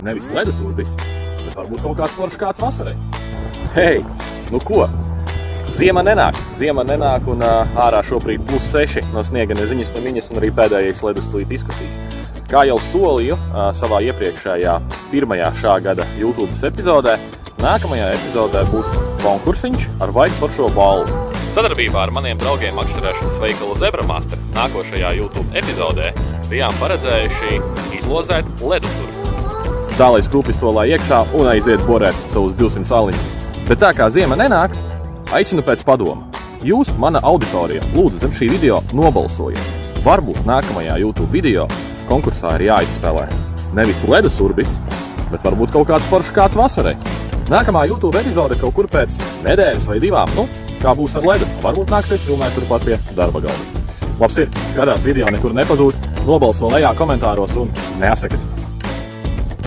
Nevis ledusurbis, bet varbūt kaut kāds foršs kāds vasarai. Hei, nu ko? Ziema nenāk un ārā šobrīd +6 no sniega neziņas nemiņas un arī pēdējais leduslīd diskusijas. Kā jau solīju savā iepriekšējā pirmajā šā gada YouTube epizodē, nākamajā epizodē būs konkursiņš ar vajag foršo balvu. Sadarbībā ar maniem draugiem makšķerēšanas veikalu Zebramaster nākošajā YouTube epizodē bijām paredzējuši izlozēt ledusurbi. Tā, lai skrūpis to lai iekšā un aiziet borēt savus 200 aliņus. Bet tā kā ziema nenāk, aicinu pēc padoma. Jūs, mana auditorija, lūdzu zem šī video nobalsojiet. Varbūt nākamajā YouTube video konkursā ir jāizspēlē nevis ledusurbis, bet varbūt kaut kāds foršs kāds vasarai. Nākamā YouTube epizode kaut kur pēc nedēļas vai 2, kā būs ar ledu. Varbūt nāksies filmēt turpat pie darba galda. Labs ir, skatās video nekur nepazūd, nobalso lejā komentāros un neasakas.